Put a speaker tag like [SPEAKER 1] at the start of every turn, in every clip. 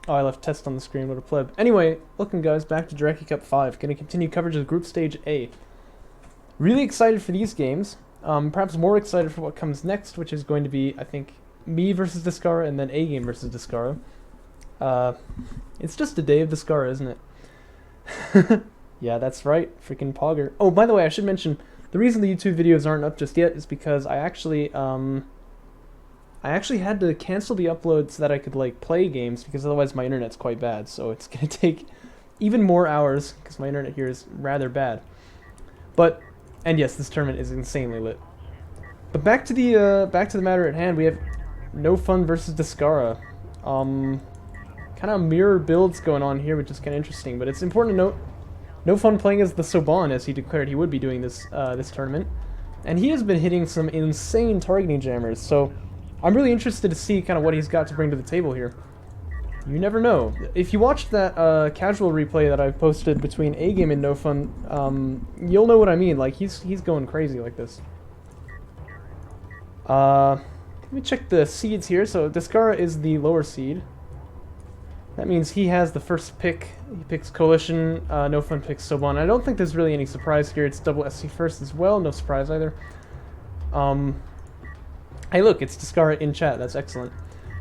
[SPEAKER 1] Oh, I left test on the screen, what a pleb. Anyway, welcome guys, back to Jaraci Cup 5. Gonna continue coverage of Groupstage A. Really excited for these games. Perhaps more excited for what comes next, which is going to be, I think, me versus descara and then A game versus descara. It's just a day of descara, isn't it? Yeah, that's right, freaking Pogger. Oh, by the way, I should mention, the reason the YouTube videos aren't up just yet is because I actually had to cancel the upload so that I could like play games, because otherwise my internet's quite bad. So it's gonna take even more hours because my internet here is rather bad. And yes, this tournament is insanely lit. But back to the matter at hand. We have NoFun versus descara. Kind of mirror builds going on here, which is kind of interesting. But it's important to note, NoFun playing as the Soban, as he declared he would be doing this this tournament, and he has been hitting some insane targeting jammers. So I'm really interested to see kind of what he's got to bring to the table here. You never know. If you watched that casual replay that I posted between A game and NoFun, you'll know what I mean. Like he's going crazy like this. Let me check the seeds here. So descara is the lower seed. That means he has the first pick. He picks Coalition. NoFun picks Soban. I don't think there's really any surprise here. It's double SC first as well. No surprise either. Hey look, it's descara in chat. That's excellent.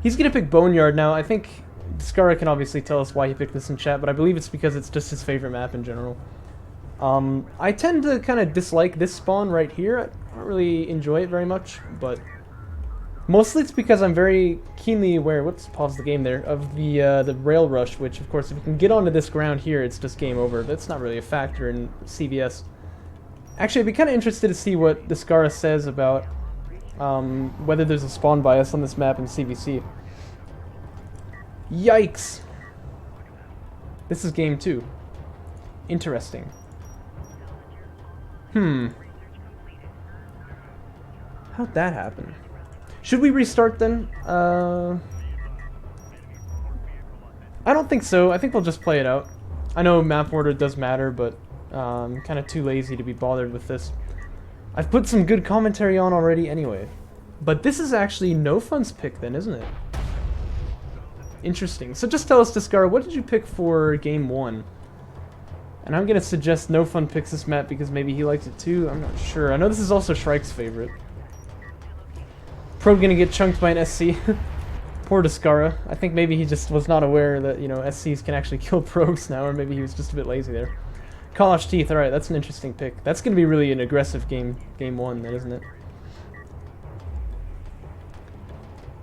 [SPEAKER 1] He's gonna pick Boneyard now. I think descara can obviously tell us why he picked this in chat, but I believe it's because it's just his favorite map in general. I tend to kind of dislike this spawn right here. I don't really enjoy it very much, but mostly it's because I'm very keenly aware, whoops, pause the game there, of the rail rush, which of course if you can get onto this ground here, it's just game over. That's not really a factor in CVS. Actually, I'd be kind of interested to see what descara says about whether there's a spawn bias on this map in CVC. Yikes! This is game 2. Interesting. How'd that happen? Should we restart then? I don't think so. I think we'll just play it out. I know map order does matter, but I'm kind of too lazy to be bothered with this. I've put some good commentary on already anyway. But this is actually NoFun's pick then, isn't it? Interesting. So just tell us, descara, what did you pick for game 1? And I'm going to suggest NoFun picks this map because maybe he likes it too. I'm not sure. I know this is also Shrike's favorite. Probe going to get chunked by an SC. Poor descara. I think maybe he just was not aware that, you know, SCs can actually kill probes now, or maybe he was just a bit lazy there. Kalash Teeth, alright, that's an interesting pick. That's going to be really an aggressive game 1 then, isn't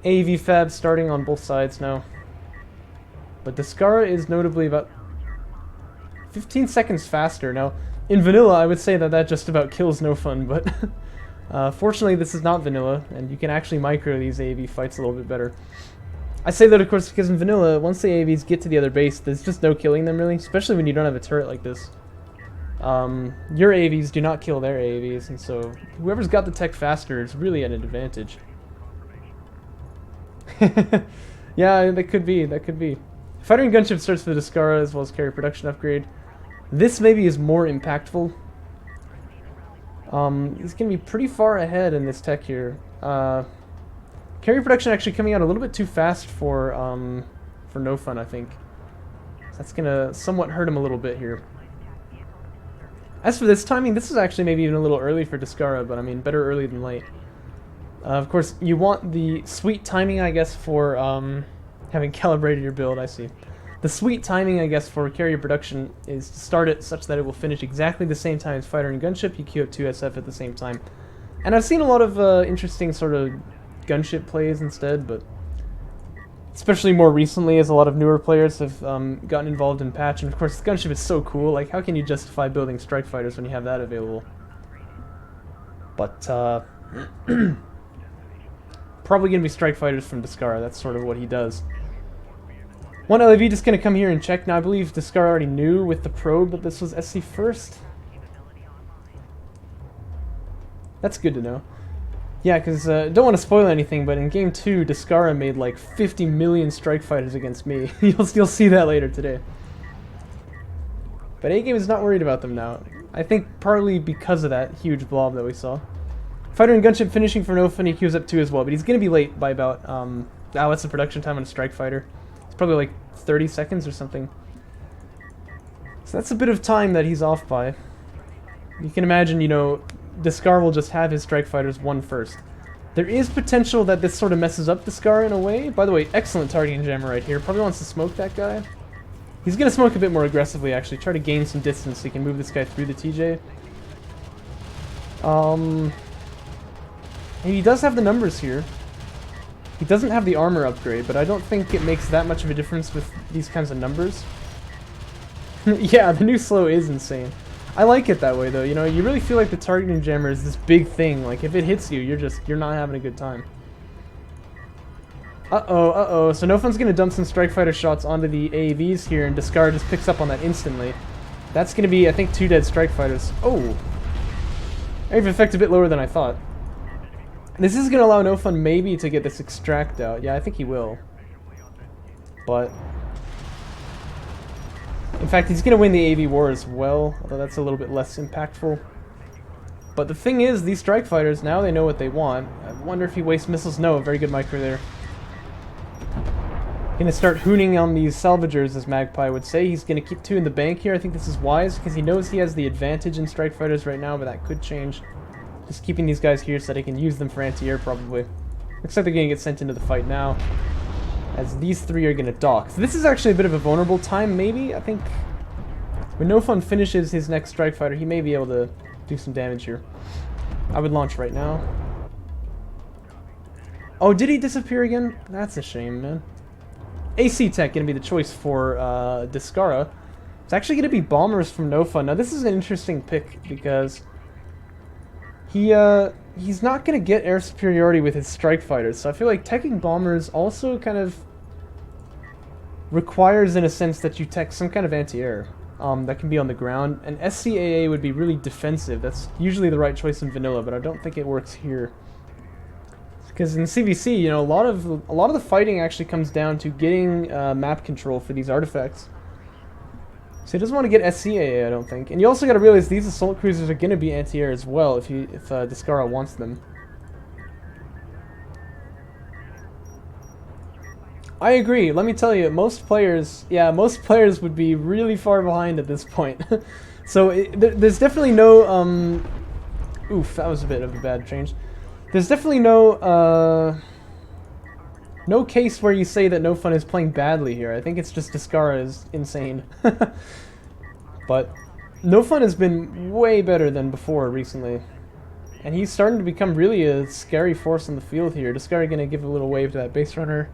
[SPEAKER 1] it? AV Fab starting on both sides now. But descara is notably about 15 seconds faster. Now, in vanilla, I would say that that just about kills NoFun, but fortunately this is not vanilla, and you can actually micro these AV fights a little bit better. I say that, of course, because in vanilla, once the AVs get to the other base, there's just no killing them, really, especially when you don't have a turret like this. Your AVs do not kill their AVs, and so whoever's got the tech faster is really at an advantage. Yeah, that could be, that could be. Fighter and Gunship starts for the descara as well as carrier production upgrade. This maybe is more impactful. He's going to be pretty far ahead in this tech here. Carrier production actually coming out a little bit too fast for NoFun, I think. That's going to somewhat hurt him a little bit here. As for this timing, this is actually maybe even a little early for descara, but I mean, better early than late. Of course, you want the sweet timing, I guess, for having calibrated your build, I see. The sweet timing, I guess, for carrier production is to start it such that it will finish exactly the same time as fighter and gunship. You queue up 2 SF at the same time. And I've seen a lot of interesting sort of gunship plays instead, but especially more recently as a lot of newer players have gotten involved in patch. And of course, gunship is so cool. Like, how can you justify building strike fighters when you have that available? But, probably going to be strike fighters from descara. That's sort of what he does. One LAV just going to come here and check. Now, I believe descara already knew with the probe that this was SC first. That's good to know. Yeah, because don't want to spoil anything, but in game 2, descara made like 50 million strike fighters against me. You'll see that later today. But A-game is not worried about them now. I think partly because of that huge blob that we saw. Fighter and gunship finishing for NoFun, he queues up 2 as well, but he's going to be late by about, what's the production time on a strike fighter? It's probably like 30 seconds or something. So that's a bit of time that he's off by. You can imagine, you know, descara will just have his strike fighters one first. There is potential that this sort of messes up descara in a way. By the way, excellent targeting jammer right here. Probably wants to smoke that guy. He's going to smoke a bit more aggressively, actually. Try to gain some distance so he can move this guy through the TJ. He does have the numbers here. He doesn't have the armor upgrade, but I don't think it makes that much of a difference with these kinds of numbers. Yeah, the new slow is insane. I like it that way, though. You know, you really feel like the targeting jammer is this big thing. Like, if it hits you, you're not having a good time. Uh-oh. So NoFun's gonna dump some strike fighter shots onto the AAVs here, and descara just picks up on that instantly. That's gonna be, I think, 2 dead strike fighters. Oh! Aim effect a bit lower than I thought. This is gonna allow NoFun maybe to get this extract out. Yeah, I think he will. But in fact, he's going to win the AV war as well, although that's a little bit less impactful. But the thing is, these strike fighters, now they know what they want. I wonder if he wastes missiles. No, very good micro there. Going to start hooning on these salvagers, as Magpie would say. He's going to keep 2 in the bank here. I think this is wise, because he knows he has the advantage in strike fighters right now, but that could change. Just keeping these guys here so that he can use them for anti-air, probably. Looks like they're going to get sent into the fight now, as these 3 are going to dock. So this is actually a bit of a vulnerable time, maybe. I think when NoFun finishes his next strike fighter, he may be able to do some damage here. I would launch right now. Oh, did he disappear again? That's a shame, man. AC tech going to be the choice for descara. It's actually going to be bombers from NoFun. Now this is an interesting pick because he's not going to get air superiority with his strike fighters, so I feel like teching bombers also kind of requires, in a sense, that you tech some kind of anti-air that can be on the ground. And SCAA would be really defensive. That's usually the right choice in vanilla, but I don't think it works here. Because in CVC, you know, a lot of the fighting actually comes down to getting map control for these artifacts. So he doesn't want to get SCAA, I don't think. And you also got to realize these assault cruisers are going to be anti-air as well if descara wants them. I agree. Let me tell you, most players would be really far behind at this point. So there's definitely no oof, that was a bit of a bad change. There's definitely no case where you say that NoFun is playing badly here. I think it's just descara is insane. But NoFun has been way better than before recently. And he's starting to become really a scary force on the field here. Descara going to give a little wave to that base runner.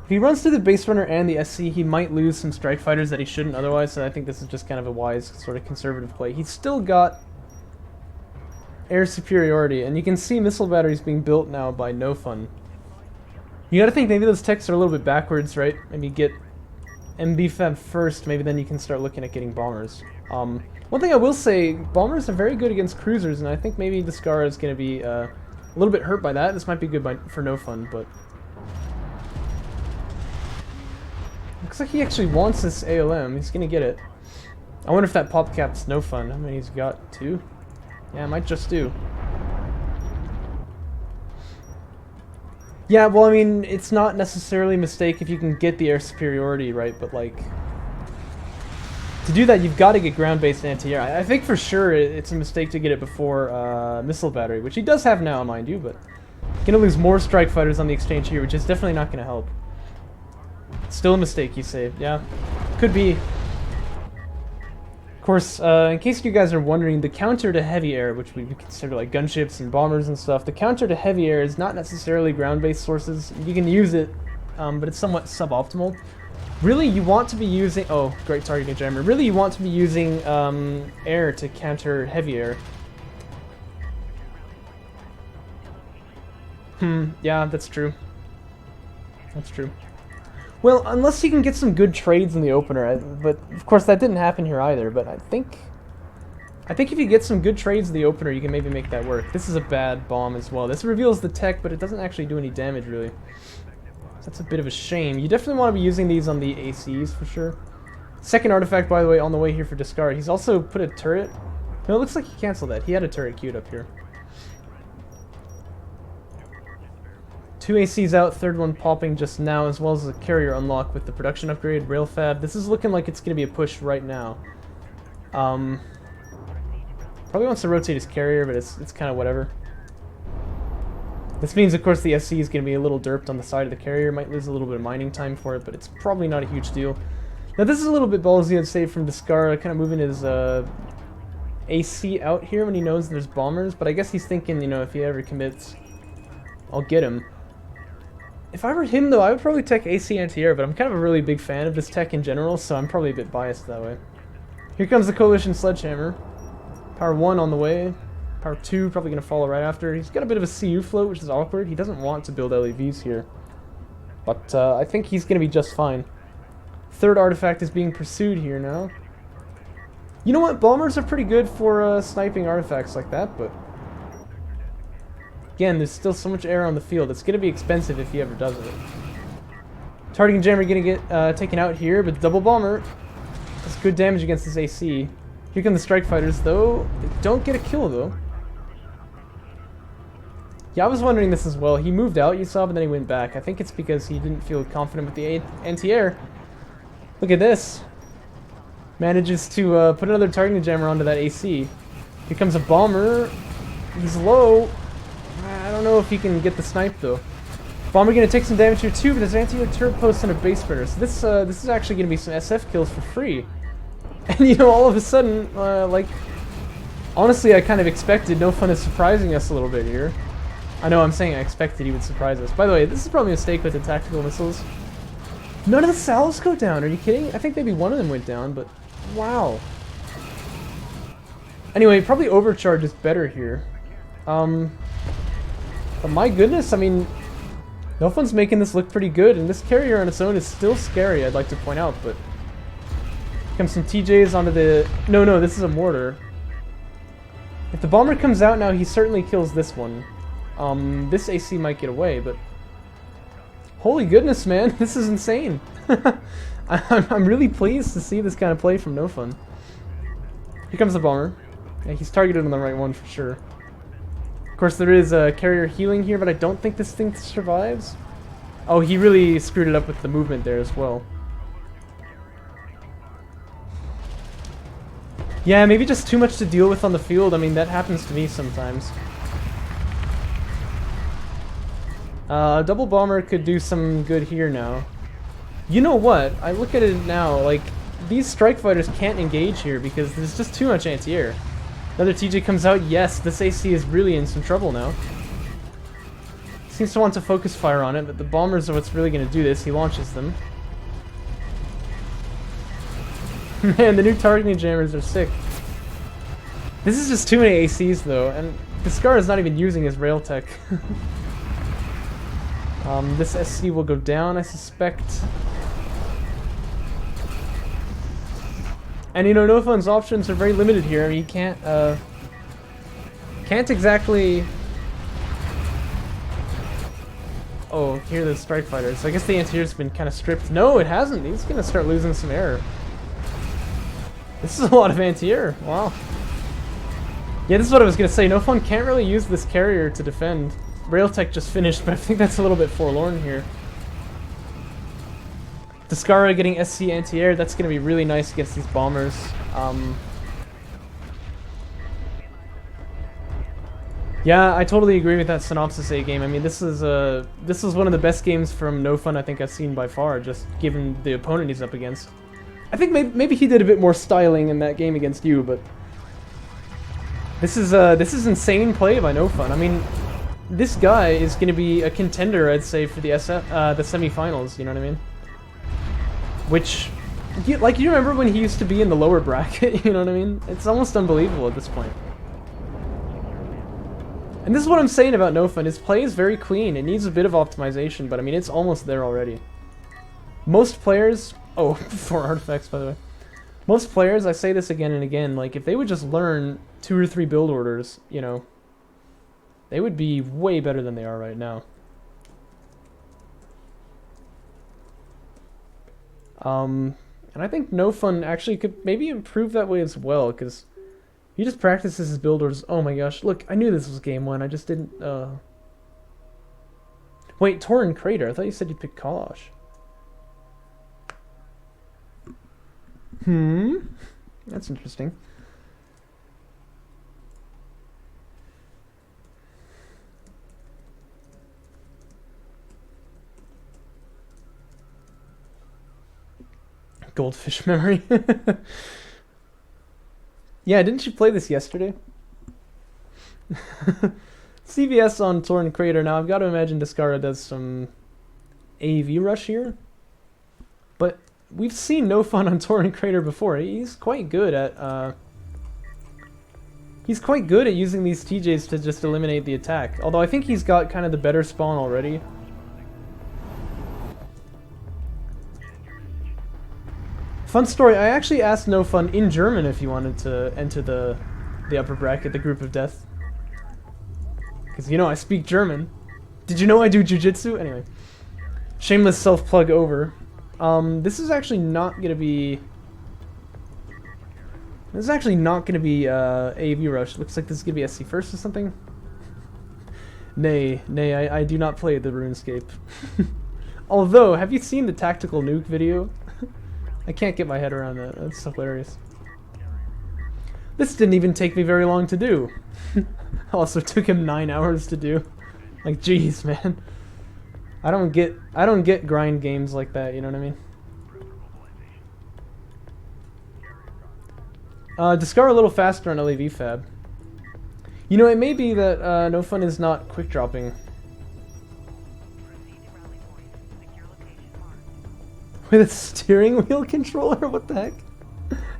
[SPEAKER 1] If he runs to the base runner and the SC, he might lose some strike fighters that he shouldn't otherwise, so I think this is just kind of a wise, sort of conservative play. He's still got air superiority, and you can see missile batteries being built now by NoFun. You gotta think maybe those techs are a little bit backwards, right? Maybe get MB Fab first, maybe then you can start looking at getting bombers. One thing I will say, bombers are very good against cruisers, and I think maybe descara is going to be a little bit hurt by that. This might be good for NoFun, but looks like he actually wants this ALM. He's going to get it. I wonder if that pop cap's NoFun. How many he's got? 2? Yeah, it might just do. Yeah, well, I mean, it's not necessarily a mistake if you can get the air superiority, right? But, like, to do that, you've got to get ground-based anti-air. I think for sure it's a mistake to get it before missile battery, which he does have now, mind you, but going to lose more strike fighters on the exchange here, which is definitely not going to help. Still a mistake, you say. Yeah, could be. Of course, in case you guys are wondering, the counter to heavy air, which we consider like gunships and bombers and stuff, the counter to heavy air is not necessarily ground-based sources. You can use it, but it's somewhat suboptimal. Really, you want to be using... Oh, great targeting jammer. Really, you want to be using air to counter heavy air. Yeah, that's true. That's true. Well, unless you can get some good trades in the opener, but of course that didn't happen here either, but I think if you get some good trades in the opener, you can maybe make that work. This is a bad bomb as well. This reveals the tech, but it doesn't actually do any damage, really. So that's a bit of a shame. You definitely want to be using these on the ACs, for sure. Second artifact, by the way, on the way here for discard. He's also put a turret. No, it looks like he canceled that. He had a turret queued up here. 2 ACs out, third one popping just now, as well as a carrier unlock with the production upgrade, rail fab. This is looking like it's going to be a push right now. Probably wants to rotate his carrier, but it's kind of whatever. This means, of course, the SC is going to be a little derped on the side of the carrier. Might lose a little bit of mining time for it, but it's probably not a huge deal. Now, this is a little bit ballsy, I'd say, from descara, kind of moving his AC out here when he knows there's bombers, but I guess he's thinking, you know, if he ever commits, I'll get him. If I were him, though, I would probably tech AC anti-air, but I'm kind of a really big fan of this tech in general, so I'm probably a bit biased that way. Here comes the Coalition Sledgehammer. Power 1 on the way. Power 2 probably going to follow right after. He's got a bit of a CU float, which is awkward. He doesn't want to build LEVs here. But I think he's going to be just fine. Third artifact is being pursued here now. You know what? Bombers are pretty good for sniping artifacts like that, but... Again, there's still so much air on the field. It's going to be expensive if he ever does it. Targeting jammer going to get taken out here, but double bomber. That's good damage against this AC. Here come the strike fighters, though. They don't get a kill, though. Yeah, I was wondering this as well. He moved out, you saw, but then he went back. I think it's because he didn't feel confident with the anti-air. Look at this. Manages to put another targeting jammer onto that AC. Here comes a bomber. He's low. I don't know if he can get the snipe, though. Bomber going to take some damage here, too, but there's anti-air turret post and a base spreader. So this is actually going to be some SF kills for free. And, you know, all of a sudden, like... Honestly, I kind of expected NoFun is surprising us a little bit here. I know I'm saying I expected he would surprise us. By the way, this is probably a mistake with the tactical missiles. None of the salves go down, are you kidding? I think maybe one of them went down, but... Wow. Anyway, probably overcharge is better here. But my goodness, I mean, NoFun's making this look pretty good, and this carrier on its own is still scary, I'd like to point out, but... Here comes some TJs onto the... No, this is a mortar. If the bomber comes out now, he certainly kills this one. This AC might get away, but... Holy goodness, man, this is insane. I'm really pleased to see this kind of play from NoFun. Here comes the bomber. Yeah, he's targeted on the right one for sure. Of course, there is a carrier healing here, but I don't think this thing survives. Oh, he really screwed it up with the movement there as well. Yeah, maybe just too much to deal with on the field. I mean, that happens to me sometimes. Double bomber could do some good here now. You know what? I look at it now, like, these strike fighters can't engage here because there's just too much anti-air. Another TJ comes out. Yes, this AC is really in some trouble now. Seems to want to focus fire on it, but the bombers are what's really going to do this. He launches them. Man, the new targeting jammers are sick. This is just too many ACs, though, and descara is not even using his rail tech. This SC will go down, I suspect. And you know, NoFun's options are very limited here. I mean, he can't exactly... Oh, here are the strike fighters. So I guess the anti-air's been kind of stripped. No, it hasn't. He's gonna start losing some air. This is a lot of anti-air. Wow. Yeah, this is what I was gonna say. NoFun can't really use this carrier to defend. Railtech just finished, but I think that's a little bit forlorn here. Descara getting SC anti-air, that's going to be really nice against these bombers. Yeah, I totally agree with that Synopsis A game. I mean, this is one of the best games from NoFun I think I've seen by far, just given the opponent he's up against. I think maybe he did a bit more styling in that game against you, but this is insane play by NoFun. I mean, this guy is going to be a contender, I'd say, for the semifinals. You know what I mean? Which, like, you remember when he used to be in the lower bracket? You know what I mean? It's almost unbelievable at this point. And this is what I'm saying about NoFun. His play is very clean. It needs a bit of optimization, but I mean, it's almost there already. Most players... Oh, 4 artifacts, by the way. Most players, I say this again and again, like, if they would just learn 2 or 3 build orders, you know, they would be way better than they are right now. And I think NoFun actually could maybe improve that way as well, because he just practices his build orders. Oh my gosh, look, I knew this was game 1, I just didn't, Wait, Torn Crater. I thought you said you picked Kalash. That's interesting. Goldfish memory. Yeah, didn't you play this yesterday? CVS on Torn Crater. Now, I've got to imagine Descara does some AV rush here. But we've seen NoFun on Torn Crater before. He's quite good at using these TJs to just eliminate the attack. Although I think he's got kind of the better spawn already. Fun story, I actually asked NoFun in German if he wanted to enter the upper bracket, the group of death. Because, you know, I speak German. Did you know I do jujitsu? Anyway. Shameless self-plug over. This is actually not going to be... This is actually not going to be AV Rush. Looks like this is going to be SC first or something. Nay, I do not play the RuneScape. Although, have you seen the Tactical Nuke video? I can't get my head around that. That's hilarious. This didn't even take me very long to do. Also took him 9 hours to do. Like, jeez, man. I don't get grind games like that, you know what I mean? Descara a little faster on LAV Fab. You know, it may be that NoFun is not quick dropping. With a steering wheel controller? What the heck?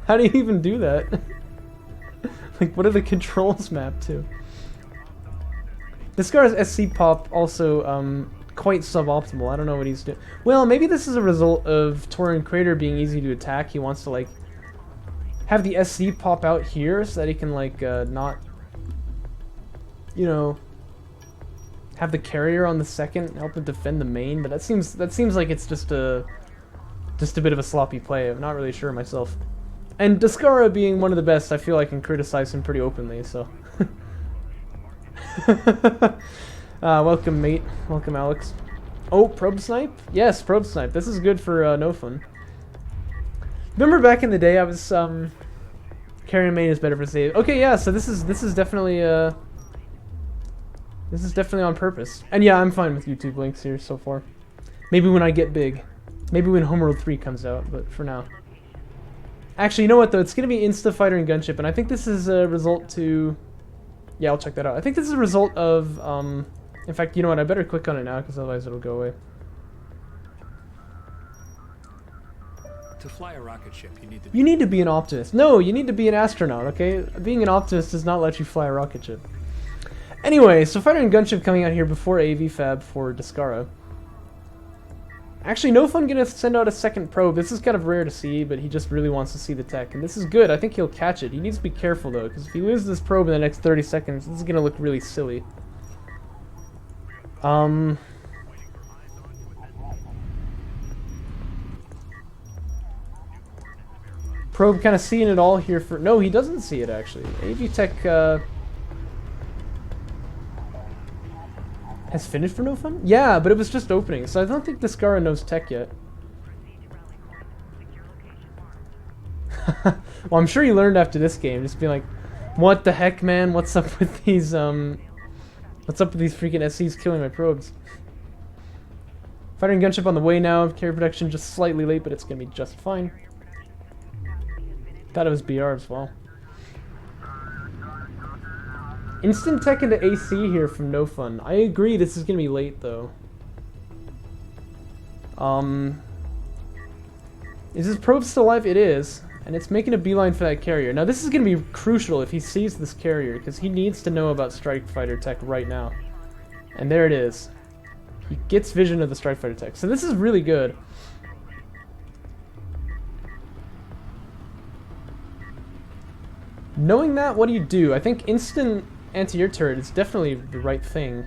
[SPEAKER 1] How do you even do that? Like, what are the controls mapped to? Descara's SC pop also quite suboptimal. I don't know what he's doing. Well, maybe this is a result of Torn Crater being easy to attack. He wants to, like, have the SC pop out here so that he can, like, not, you know, have the carrier on the second, help him defend the main. But that seems like it's just a bit of a sloppy play. I'm not really sure myself. And Descara being one of the best, I feel I can criticize him pretty openly, so. Welcome, mate. Welcome, Alex. Oh, Probe Snipe? Yes, Probe Snipe. This is good for NoFun. Remember back in the day, I was, carrying main is better for save. Okay, yeah, so this is definitely, this is definitely on purpose. And yeah, I'm fine with YouTube links here so far. Maybe when I get big. Maybe when Homeworld 3 comes out, but for now. Actually, you know what, though? It's going to be Insta Fighter and Gunship, and I think this is a result to... Yeah, I'll check that out. I think this is a result of... In fact, you know what? I better click on it now, because otherwise it'll go away.
[SPEAKER 2] To fly a rocket ship,
[SPEAKER 1] you need to be an optimist. No, you need to be an astronaut, okay? Being an optimist does not let you fly a rocket ship. Anyway, so Fighter and Gunship coming out here before AV Fab for Descara. Actually, NoFun gonna send out a second probe. This is kind of rare to see, but he just really wants to see the tech, and this is good. I think he'll catch it. He needs to be careful, though, because if he loses this probe in the next 30 seconds, this is gonna look really silly. Probe kind of seeing it all here for... No, he doesn't see it, actually. AV Tech, has finished for NoFun? Yeah, but it was just opening, so I don't think Descara knows tech yet. Well, I'm sure he learned after this game, just being like, what the heck, man? What's up with these, what's up with these freaking SCs killing my probes? Fighter and Gunship on the way now. Carrier production just slightly late, but it's gonna be just fine. Thought it was BR as well. Instant tech into AC here from NoFun. I agree this is gonna be late though. Is his probe still alive? It is. And it's making a beeline for that carrier. Now this is gonna be crucial if he sees this carrier, because he needs to know about Strike Fighter tech right now. And there it is. He gets vision of the Strike Fighter tech. So this is really good. Knowing that, what do? I think instant anti-air turret is definitely the right thing.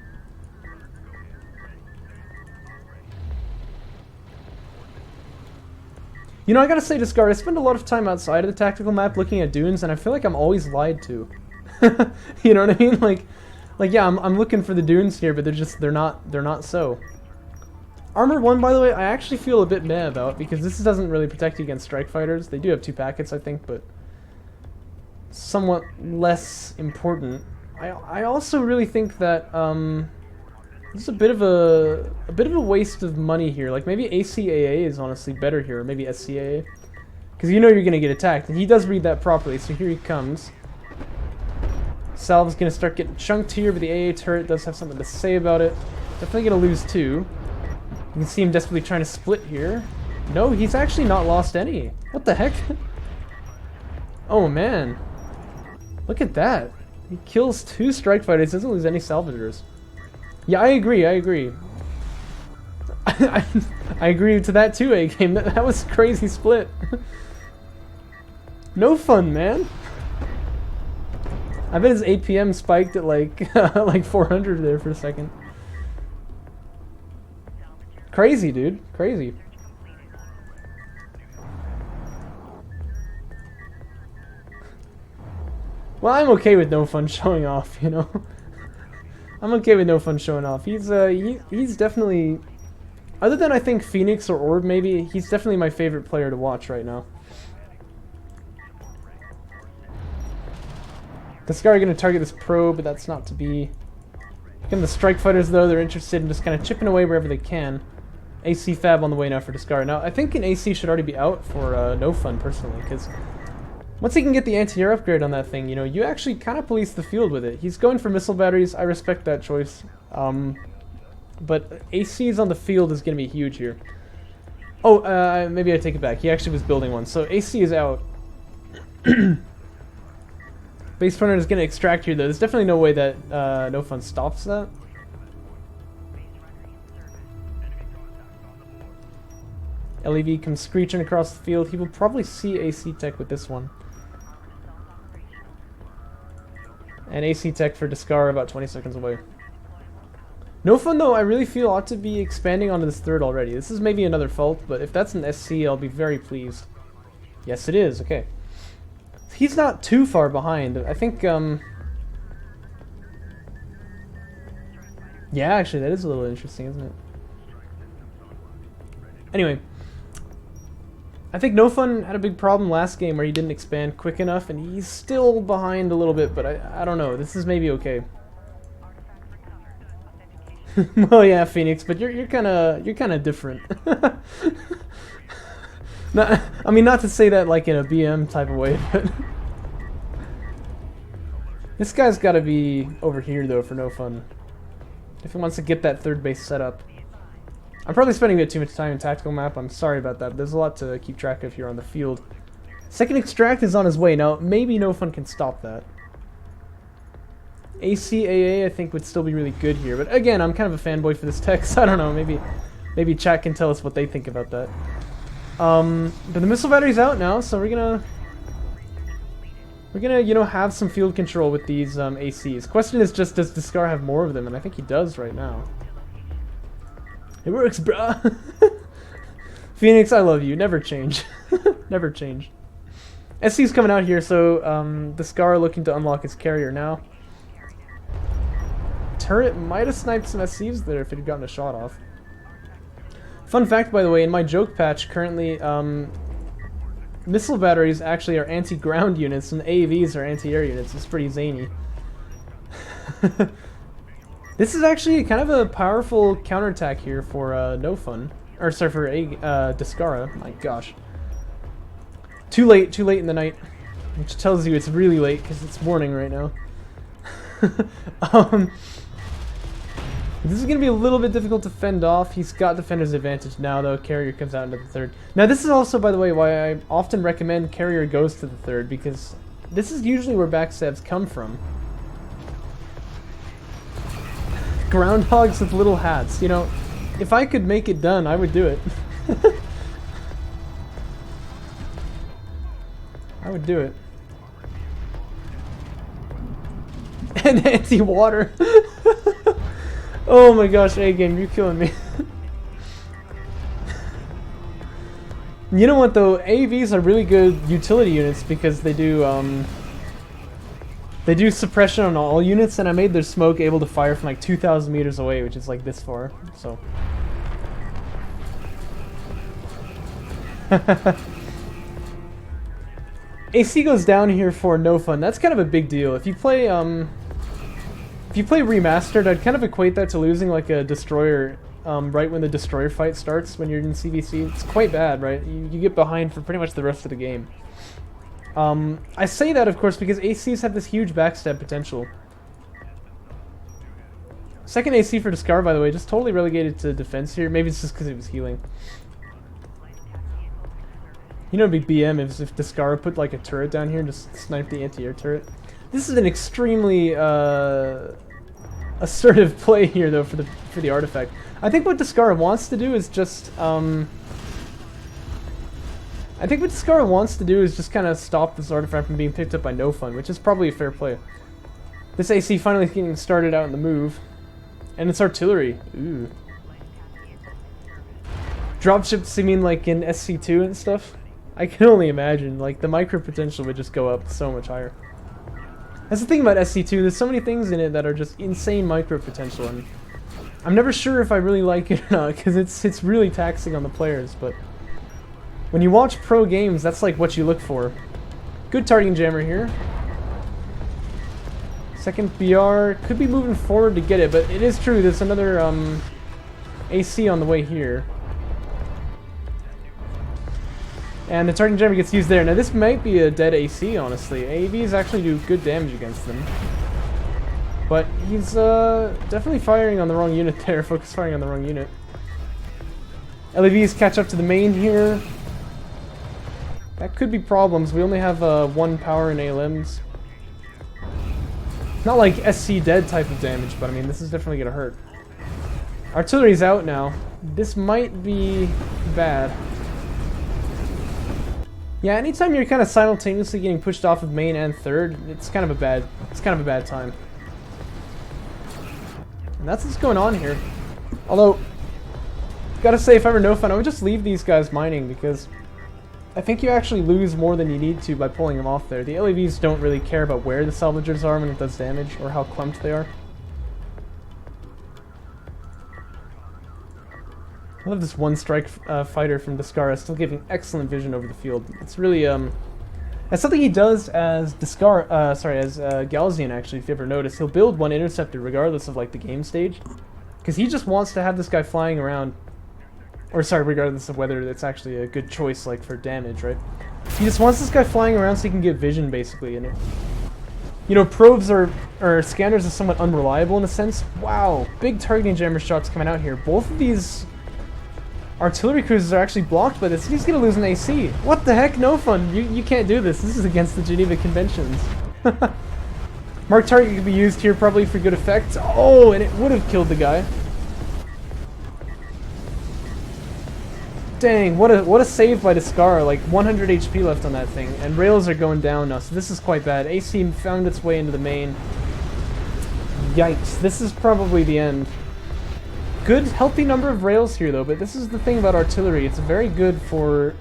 [SPEAKER 1] You know, I gotta say, Descara, I spend a lot of time outside of the tactical map looking at dunes, and I feel like I'm always lied to. You know what I mean? Like yeah, I'm looking for the dunes here, but they're not so. Armor 1, by the way, I actually feel a bit meh about, because this doesn't really protect you against strike fighters. They do have 2 packets, I think, but somewhat less important. I also really think that this is a bit of a waste of money here. Like maybe ACAA is honestly better here, or maybe SCAA, because you know you're gonna get attacked, and he does read that properly. So here he comes. Salve's gonna start getting chunked here, but the AA turret does have something to say about it. Definitely gonna lose 2. You can see him desperately trying to split here. No, he's actually not lost any. What the heck? Oh man. Look at that. He kills 2 strike fighters, doesn't lose any salvagers. Yeah, I agree, I agree. I agree to that too, A-Game. That was a crazy split. No fun, man. I bet his APM spiked at like like 400 there for a second. Crazy, dude. Crazy. Well, I'm okay with NoFun showing off, you know. I'm okay with NoFun showing off. He's definitely, other than I think Phoenix or Orb maybe, he's definitely my favorite player to watch right now. Descara gonna target this probe, but that's not to be. Again, the strike fighters though, they're interested in just kind of chipping away wherever they can. AC Fab on the way now for Descara. Now, I think an AC should already be out for NoFun personally, because once he can get the anti-air upgrade on that thing, you know, you actually kind of police the field with it. He's going for missile batteries. I respect that choice. But ACs on the field is going to be huge here. Oh, maybe I take it back. He actually was building one. So AC is out. Base runner is going to extract here, though. There's definitely no way that NoFun stops that. LEV comes screeching across the field. He will probably see AC Tech with this one. And AC Tech for Descara about 20 seconds away. NoFun, though, I really feel ought to be expanding onto this third already. This is maybe another fault, but if that's an SC, I'll be very pleased. Yes, it is. Okay. He's not too far behind. I think, yeah, actually, that is a little interesting, isn't it? Anyway. I think NoFun had a big problem last game where he didn't expand quick enough, and he's still behind a little bit, but I don't know. This is maybe okay. Well, yeah, Phoenix, but you're kind of different. Not, I mean, not to say that like in a BM type of way, but this guy's got to be over here though for NoFun if he wants to get that third base set up. I'm probably spending a bit too much time in tactical map. I'm sorry about that. There's a lot to keep track of here on the field. Second extract is on his way. Now, maybe NoFun can stop that. ACAA, I think, would still be really good here. But again, I'm kind of a fanboy for this tech, so I don't know. Maybe chat can tell us what they think about that. But the missile battery's out now, so we're gonna you know, have some field control with these ACs. Question is just, does Descara have more of them? And I think he does right now. It works, bruh. Phoenix, I love you. Never change. Never change. SC's coming out here, so Descara looking to unlock his carrier now. Turret might have sniped some SCs there if it had gotten a shot off. Fun fact, by the way, in my joke patch, currently, missile batteries actually are anti-ground units, and AAVs are anti-air units. It's pretty zany. This is actually kind of a powerful counterattack here for NoFun. Or sorry, for Descara. My gosh. Too late in the night. Which tells you it's really late because it's morning right now. This is going to be a little bit difficult to fend off. He's got defender's advantage now though. Carrier comes out into the third. Now this is also, by the way, why I often recommend carrier goes to the third, because this is usually where backstabs come from. Groundhogs with little hats. You know, if I could make it done, I would do it. I would do it. And anti-water. Oh my gosh, A-Game, you're killing me. You know what though, AVs are really good utility units because they do suppression on all units, and I made their smoke able to fire from like 2,000 meters away, which is like this far, so. AC goes down here for NoFun. That's kind of a big deal. If you play remastered, I'd kind of equate that to losing like a destroyer right when the destroyer fight starts when you're in CVC. It's quite bad, right? You get behind for pretty much the rest of the game. I say that, of course, because ACs have this huge backstab potential. Second AC for descara, by the way, just totally relegated to defense here. Maybe it's just because it was healing. You know, it'd be BM if descara put like a turret down here and just snipe the anti-air turret. This is an extremely assertive play here, though, for the artifact. I think what descara wants to do is just kind of stop this artifact from being picked up by NoFun, which is probably a fair play. This AC finally getting started out in the move. And it's artillery. Ooh. Dropships, you mean like in SC2 and stuff? I can only imagine. Like, the micro potential would just go up so much higher. That's the thing about SC2. There's so many things in it that are just insane micro potential. And I'm never sure if I really like it or not, because it's really taxing on the players. But when you watch pro games, that's like what you look for. Good targeting jammer here. Second BR, could be moving forward to get it, but it is true, there's another AC on the way here. And the targeting jammer gets used there. Now this might be a dead AC, honestly. AVs actually do good damage against them. But he's definitely firing on the wrong unit there, focus firing on the wrong unit. LEVs catch up to the main here. That could be problems, we only have 1 power in ALMs. Not like SC dead type of damage, but I mean, this is definitely gonna hurt. Artillery's out now. This might be bad. Yeah, anytime you're kind of simultaneously getting pushed off of main and third, it's kind of a bad time. And that's what's going on here. Although, gotta say, if I were NoFun, I would just leave these guys mining, because I think you actually lose more than you need to by pulling them off there. The LEVs don't really care about where the salvagers are when it does damage, or how clumped they are. I love this one-strike fighter from descara, still giving excellent vision over the field. It's really, that's something he does as descara, as Galzian, actually, if you ever notice. He'll build one interceptor regardless of, like, the game stage. Because he just wants to have this guy flying around. Or sorry, regardless of whether it's actually a good choice, like, for damage, right? He just wants this guy flying around so he can get vision, basically. And, you know, probes or scanners are somewhat unreliable in a sense. Wow, big targeting jammer shots coming out here. Both of these artillery cruisers are actually blocked by this. He's gonna lose an AC. What the heck? NoFun. You can't do this. This is against the Geneva Conventions. Mark target could be used here probably for good effect. Oh, and it would have killed the guy. Dang, what a save by descara, like 100 HP left on that thing, and rails are going down now, so this is quite bad. AC found its way into the main. Yikes, this is probably the end. Good, healthy number of rails here though, but this is the thing about artillery, it's very good for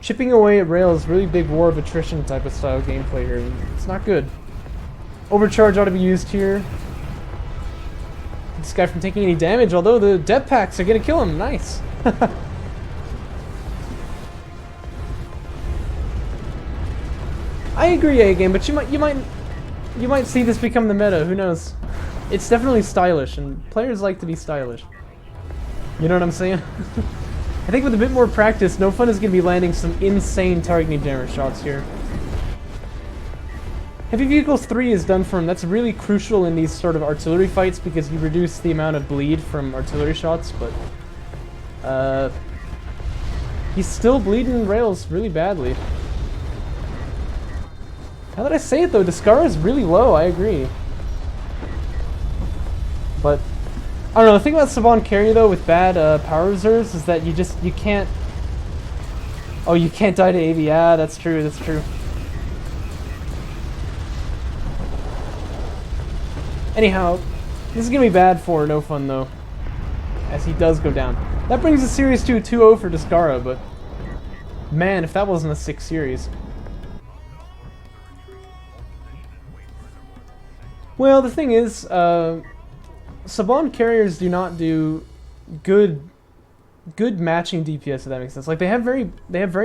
[SPEAKER 1] chipping away at rails, really big war of attrition type of style gameplay here. It's not good. Overcharge ought to be used here. This guy from taking any damage, although the depth packs are gonna kill him, nice. I agree, A-game, but you might see this become the meta. Who knows? It's definitely stylish, and players like to be stylish. You know what I'm saying? I think with a bit more practice, NoFun is going to be landing some insane targeting jammer shots here. Heavy Vehicles 3 is done for him. That's really crucial in these sort of artillery fights because you reduce the amount of bleed from artillery shots, but he's still bleeding rails really badly. Now that I say it though, descara is really low, I agree. But I don't know, the thing about Saban carry though with bad power reserves is that you can't. Oh, you can't die to AV. Yeah, that's true, that's true. Anyhow, this is gonna be bad for NoFun though, as he does go down. That brings the series to a 2-0 for descara, but man, if that wasn't a 6 series. Well, the thing is, Saban carriers do not do good good matching DPS, if that makes sense. Like they have very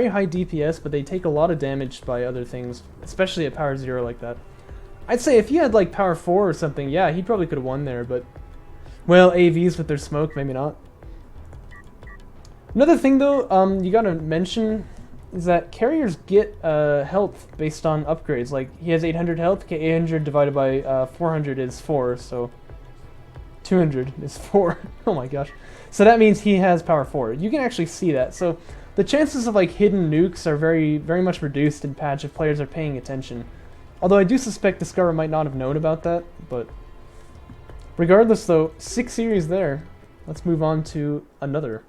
[SPEAKER 1] high DPS, but they take a lot of damage by other things, especially at power 0 like that. I'd say if he had like power 4 or something, yeah, he probably could have won there, but well, AVs with their smoke, maybe not. Another thing though, you gotta mention is that carriers get health based on upgrades. Like he has 800 health, okay, 800 divided by 400 is 4, so 200 is 4. Oh my gosh. So that means he has power 4. You can actually see that. So the chances of like hidden nukes are very much reduced in patch if players are paying attention. Although I do suspect descara might not have known about that, but regardless though, 6 series there. Let's move on to another.